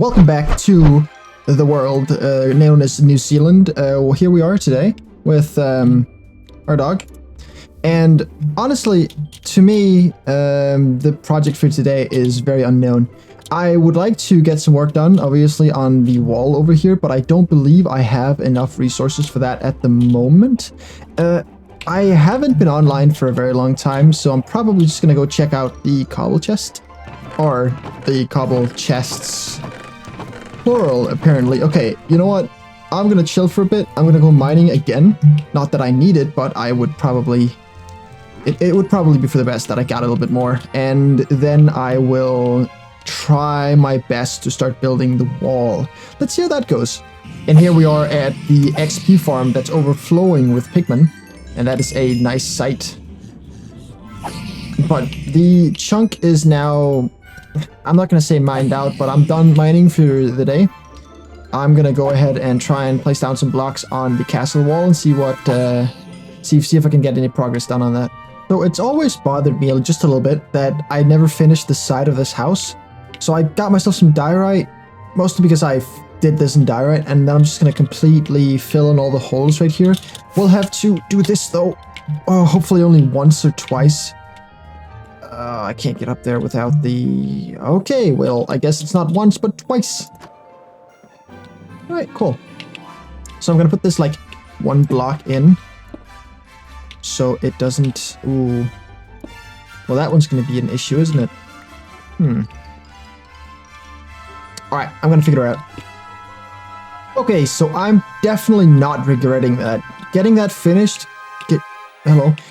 Welcome back to the world known as New Zealand. Here we are today with our dog. And honestly, to me, the project for today is very unknown. I would like to get some work done, obviously, on the wall over here, but I don't believe I have enough resources for that at the moment. I haven't been online for a very long time, so I'm probably just gonna go check out the cobble chest. Or the cobble chests. Plural, apparently. Okay, you know what? I'm gonna chill for a bit. I'm gonna go mining again. Not that I need it, but I would probably... It would probably be for the best that I got a little bit more. And then I will try my best to start building the wall. Let's see how that goes. And here we are at the XP farm that's overflowing with pigmen. And that is a nice sight. But the chunk is now... I'm not going to say mined out, but I'm done mining for the day. I'm going to go ahead and try and place down some blocks on the castle wall and see what... see if I can get any progress done on that. So it's always bothered me just a little bit that I never finished the side of this house. So I got myself some diorite, mostly because I did this in diorite, and then I'm just going to completely fill in all the holes right here. We'll have to do this though. Oh, hopefully only once or twice. I can't get up there without the... Okay, well, I guess it's not once, but twice. Alright, cool. So I'm going to put this, like, one block in. So it doesn't... Ooh. Well, that one's going to be an issue, isn't it? Alright, I'm going to figure it out. Okay, so I'm definitely not regretting that. Getting that finished...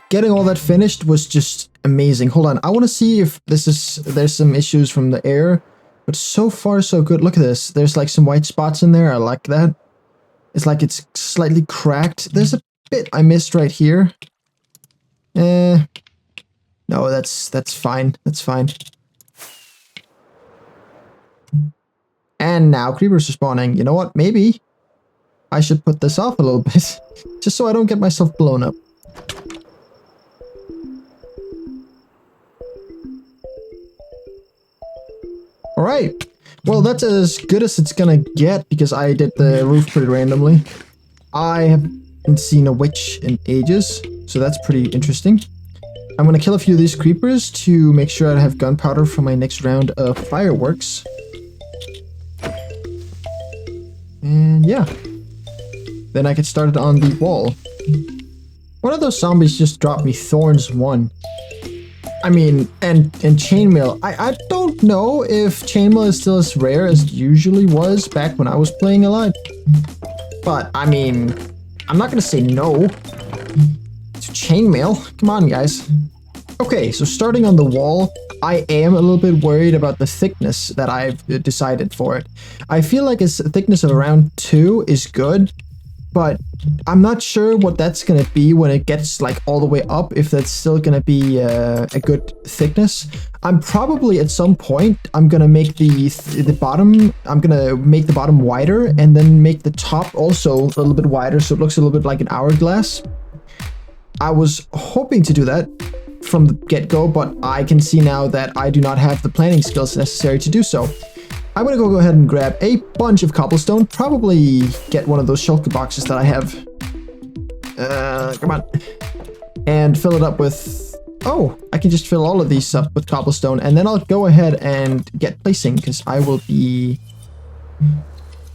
Getting all that finished was just amazing. Hold on, I want to see if there's some issues from the air, but so far so good. Look at this. There's like some white spots in there. I like that. It's like it's slightly cracked. There's a bit I missed right here. No, that's fine. That's fine. And now creepers are spawning. You know what? Maybe I should put this off a little bit, just so I don't get myself blown up. Alright, well that's as good as it's gonna get because I did the roof pretty randomly. I haven't seen a witch in ages, so that's pretty interesting. I'm gonna kill a few of these creepers to make sure I have gunpowder for my next round of fireworks. And yeah, then I get started on the wall. One of those zombies just dropped me Thorns 1. I mean, and chainmail. I don't know if chainmail is still as rare as it usually was back when I was playing a lot. But, I mean, I'm not gonna say no to chainmail. Come on, guys. Okay, so starting on the wall, I am a little bit worried about the thickness that I've decided for it. I feel like a thickness of around 2 is good, but I'm not sure what that's gonna be when it gets like all the way up, if that's still gonna be a good thickness. I'm probably at some point I'm gonna make the bottom, I'm gonna make the bottom wider and then make the top also a little bit wider so it looks a little bit like an hourglass. I was hoping to do that from the get-go, but I can see now that I do not have the planning skills necessary to do so. I'm gonna go ahead and grab a bunch of cobblestone, probably get one of those shulker boxes that I have. Come on. And fill it up with... Oh, I can just fill all of these up with cobblestone, and then I'll go ahead and get placing, because I will be...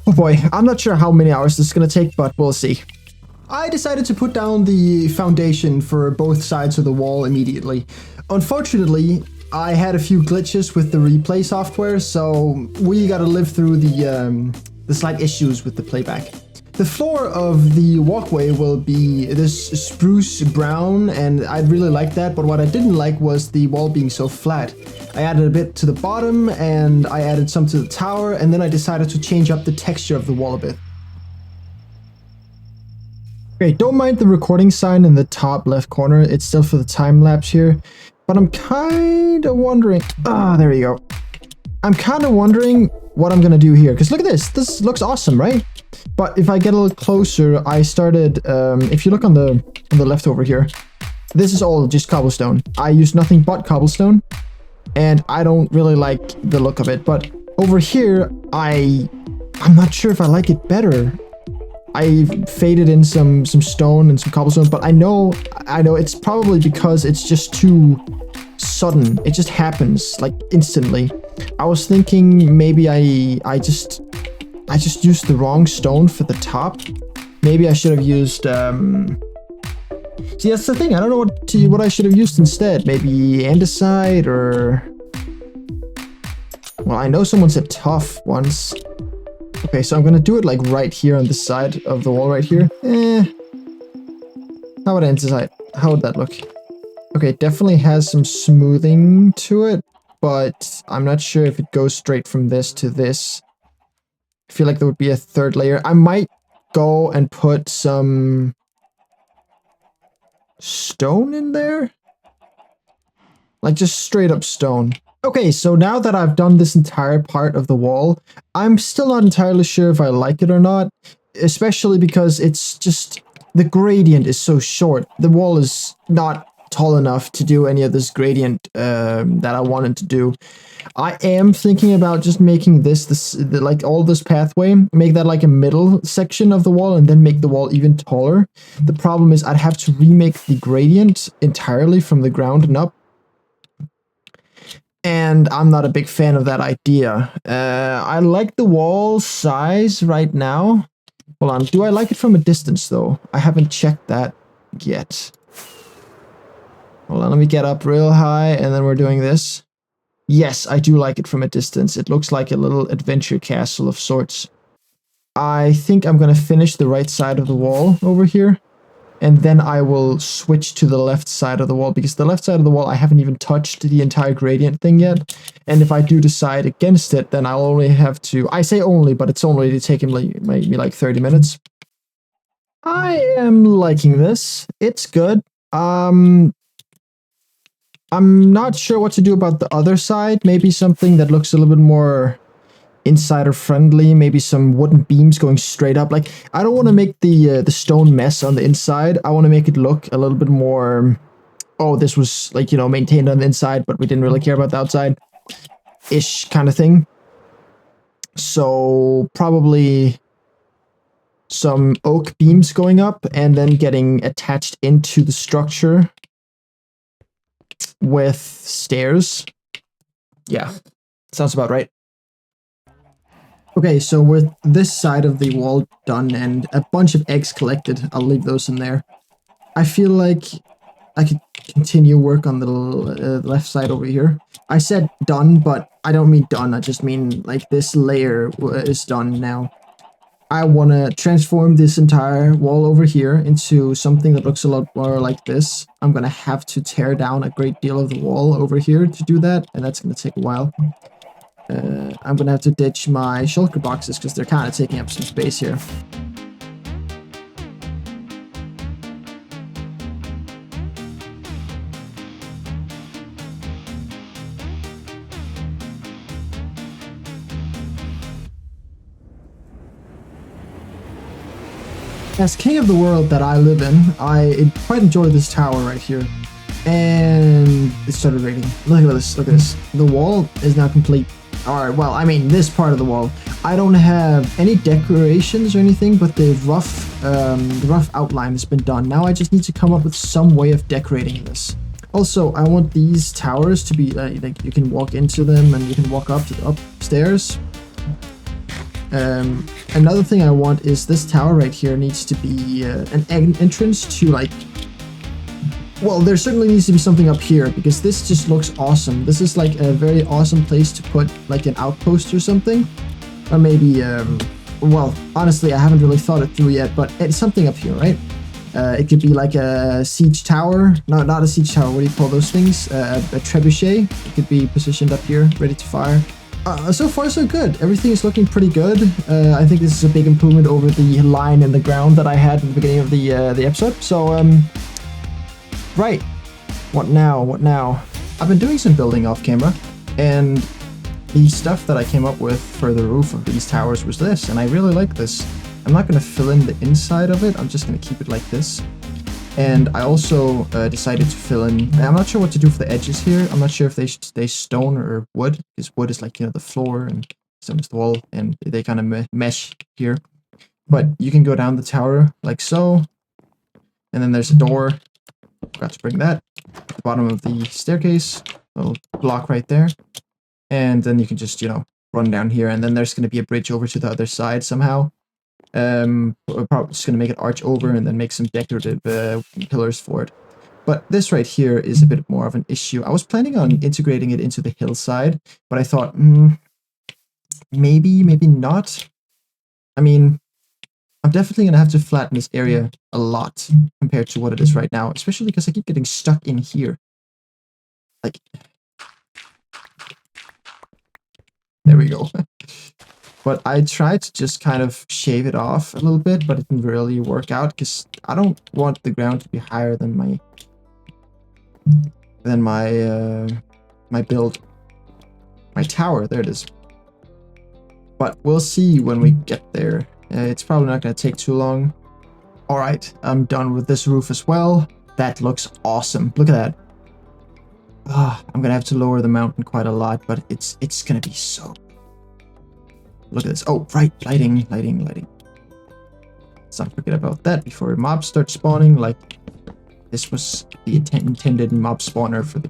Oh boy, I'm not sure how many hours this is gonna take, but we'll see. I decided to put down the foundation for both sides of the wall immediately. Unfortunately, I had a few glitches with the replay software, so we gotta live through the slight issues with the playback. The floor of the walkway will be this spruce brown, and I really like that, but what I didn't like was the wall being so flat. I added a bit to the bottom, and I added some to the tower, and then I decided to change up the texture of the wall a bit. Okay, don't mind the recording sign in the top left corner, it's still for the time lapse here. But I'm kind of wondering... Ah, there we go. I'm kind of wondering what I'm going to do here. Because look at this. This looks awesome, right? But if I get a little closer, I started... if you look on the left over here, this is all just cobblestone. I use nothing but cobblestone. And I don't really like the look of it. But Over here, I'm not sure if I like it better. I faded in some stone and some cobblestone, but I know it's probably because it's just too sudden. It just happens like instantly. I was thinking maybe I just used the wrong stone for the top. Maybe I should have used see, that's the thing. I don't know what I should have used instead. Maybe andesite or, well, I know someone said tough once. Okay, so I'm gonna do it like right here on the side of the wall right here. How about andesite? How would that look? Okay, it definitely has some smoothing to it, but I'm not sure if it goes straight from this to this. I feel like there would be a third layer. I might go and put some stone in there. Like just straight up stone. Okay, so now that I've done this entire part of the wall, I'm still not entirely sure if I like it or not, especially because it's just, the gradient is so short. The wall is not tall enough to do any of this gradient that I wanted to do. I am thinking about just making like all this pathway, make that like a middle section of the wall and then make the wall even taller. The problem is I'd have to remake the gradient entirely from the ground and up. And I'm not a big fan of that idea. I like the wall size right now. Hold on, do I like it from a distance though? I haven't checked that yet. Hold on, let me get up real high and then we're doing this. Yes, I do like it from a distance. It looks like a little adventure castle of sorts. I think I'm gonna finish the right side of the wall over here. And then I will switch to the left side of the wall, because the left side of the wall I haven't even touched the entire gradient thing yet. And if I do decide against it, then I'll only have to, I say only, but it's only taken maybe like 30 minutes. I am liking this. It's good. I'm not sure what to do about the other side. Maybe something that looks a little bit more insider friendly, maybe some wooden beams going straight up. Like, I don't want to make the stone mess on the inside. I want to make it look a little bit more, oh, this was like, you know, maintained on the inside, but we didn't really care about the outside ish kind of thing. So probably some oak beams going up and then getting attached into the structure with stairs. Yeah, sounds about right. Okay, so with this side of the wall done and a bunch of eggs collected, I'll leave those in there. I feel like I could continue work on the left side over here. I said done, but I don't mean done. I just mean like this layer is done now. I want to transform this entire wall over here into something that looks a lot more like this. I'm going to have to tear down a great deal of the wall over here to do that, and that's going to take a while. I'm gonna have to ditch my shulker boxes because they're kind of taking up some space here. As king of the world that I live in, I quite enjoy this tower right here. And it started raining. Look at this, look at this. The wall is now complete. Alright, well, I mean, this part of the wall. I don't have any decorations or anything, but the rough outline has been done. Now I just need to come up with some way of decorating this. Also, I want these towers to be, like, you can walk into them and you can walk up to the upstairs. Another thing I want is this tower right here needs to be an entrance to, like, well, there certainly needs to be something up here, because this just looks awesome. This is like a very awesome place to put like an outpost or something. Or maybe, well, honestly, I haven't really thought it through yet, but it's something up here, right? It could be like a siege tower. No, not a siege tower. What do you call those things? A trebuchet. It could be positioned up here, ready to fire. So far, so good. Everything is looking pretty good. I think this is a big improvement over the line in the ground that I had at the beginning of the episode. So, right. What now? What now? I've been doing some building off camera, and the stuff that I came up with for the roof of these towers was this, and I really like this. I'm not going to fill in the inside of it, I'm just going to keep it like this. And I also decided to fill in, I'm not sure what to do for the edges here. I'm not sure if they should stay stone or wood, because wood is like, you know, the floor, and same as the wall, and they kind of mesh here. But you can go down the tower like so, and then there's a door. Forgot to bring that. At the bottom of the staircase, little block right there. And then you can just, you know, run down here, and then there's going to be a bridge over to the other side somehow. We're probably just going to make it arch over and then make some decorative pillars for it. But this right here is a bit more of an issue. I was planning on integrating it into the hillside, but I thought, maybe not. I mean, I'm definitely going to have to flatten this area a lot compared to what it is right now, especially because I keep getting stuck in here. Like, there we go. But I tried to just kind of shave it off a little bit, but it didn't really work out because I don't want the ground to be higher than my my build, my tower. There it is. But we'll see when we get there. It's probably not going to take too long. All right, I'm done with this roof as well. That looks awesome. Look at that. I'm going to have to lower the mountain quite a lot, but it's going to be so. Look at this. Oh, right. Lighting. Let's not forget about that before mobs start spawning. Like, this was the intended mob spawner for the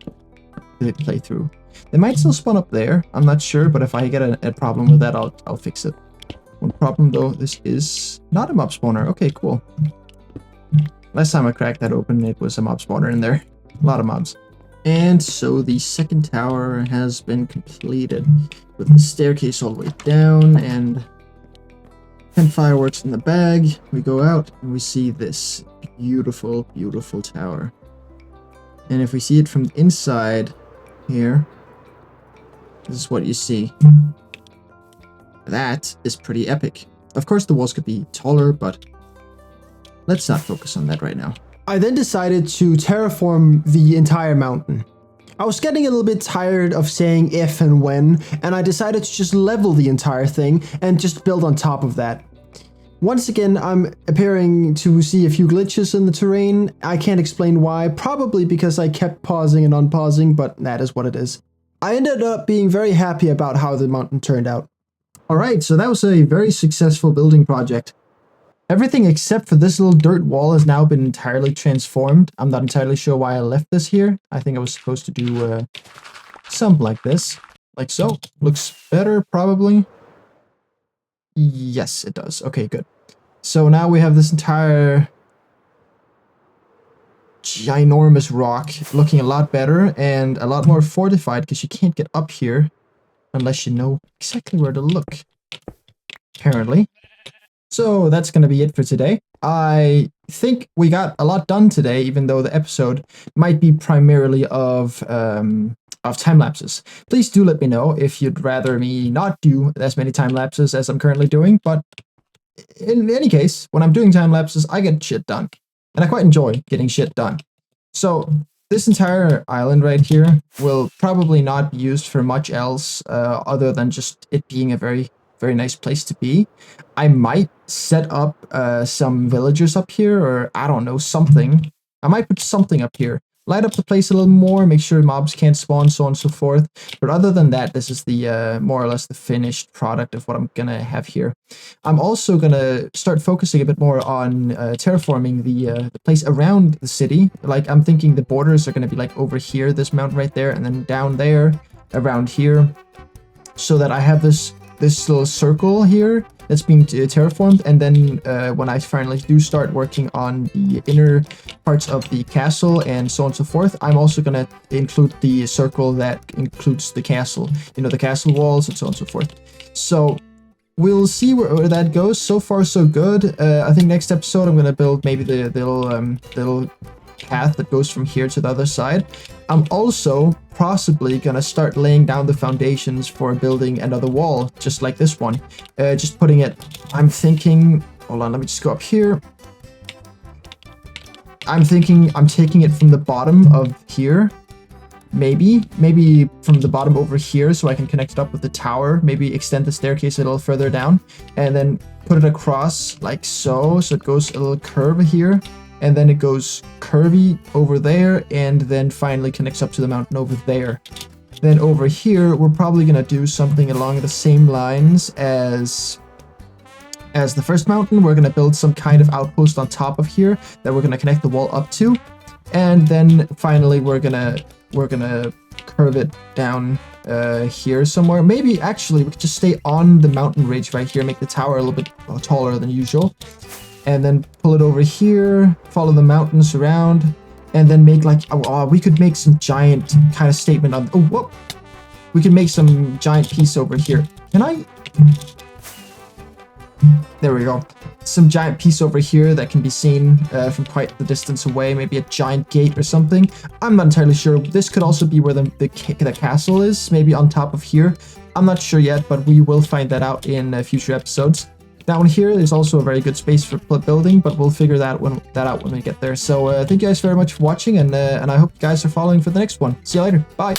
playthrough. They might still spawn up there. I'm not sure, but if I get a problem with that, I'll fix it. One problem, though, this is not a mob spawner. Okay, cool. Last time I cracked that open, it was a mob spawner in there. A lot of mobs. And so the second tower has been completed with the staircase all the way down and 10 fireworks in the bag. We go out and we see this beautiful, beautiful tower. And if we see it from the inside here, this is what you see. That is pretty epic. Of course, the walls could be taller, but let's not focus on that right now. I then decided to terraform the entire mountain. I was getting a little bit tired of saying if and when, and I decided to just level the entire thing and just build on top of that. Once again, I'm appearing to see a few glitches in the terrain. I can't explain why, probably because I kept pausing and unpausing, but that is what it is. I ended up being very happy about how the mountain turned out. Alright, so that was a very successful building project. Everything except for this little dirt wall has now been entirely transformed. I'm not entirely sure why I left this here. I think I was supposed to do something like this. Like so. Looks better, probably. Yes, it does. Okay, good. So now we have this entire ginormous rock looking a lot better and a lot more fortified because you can't get up here unless you know exactly where to look, apparently. So that's going to be it for today. I think we got a lot done today, even though the episode might be primarily of time lapses. Please do let me know if you'd rather me not do as many time lapses as I'm currently doing, but in any case, when I'm doing time lapses, I get shit done. And I quite enjoy getting shit done. So this entire island right here will probably not be used for much else other than just it being a very, very nice place to be. I might set up some villagers up here, or I don't know, something. I might put something up here. Light up the place a little more, make sure mobs can't spawn, so on and so forth. But other than that, this is the more or less the finished product of what I'm gonna have here. I'm also gonna start focusing a bit more on terraforming the place around the city. Like, I'm thinking the borders are gonna be like over here, this mountain right there, and then down there, around here, so that I have this little circle here that's being terraformed, and then when I finally do start working on the inner parts of the castle and so on and so forth, I'm also going to include the circle that includes the castle, you know, the castle walls and so on and so forth. So we'll see where that goes. So far, so good. I think next episode I'm going to build maybe the little path that goes from here to the other side. I'm also possibly gonna start laying down the foundations for building another wall, just like this one. Just putting it, I'm thinking, hold on, let me just go up here. I'm thinking I'm taking it from the bottom of here, maybe from the bottom over here, so I can connect it up with the tower, maybe extend the staircase a little further down, and then put it across like so it goes a little curve here, and then it goes curvy over there, and then finally connects up to the mountain over there. Then over here, we're probably gonna do something along the same lines as the first mountain. We're gonna build some kind of outpost on top of here that we're gonna connect the wall up to. And then finally, we're gonna curve it down here somewhere. Maybe actually we could just stay on the mountain ridge right here, make the tower a little bit taller than usual, and then pull it over here, follow the mountains around, and then make like we could make some giant kind of statement on. Oh, whoa! We could make some giant piece over here. Can I? There we go. Some giant piece over here that can be seen from quite the distance away. Maybe a giant gate or something. I'm not entirely sure. This could also be where the castle is. Maybe on top of here. I'm not sure yet, but we will find that out in future episodes. Down here is also a very good space for building, but we'll figure that out when we get there. So thank you guys very much for watching, and I hope you guys are following for the next one. See you later. Bye.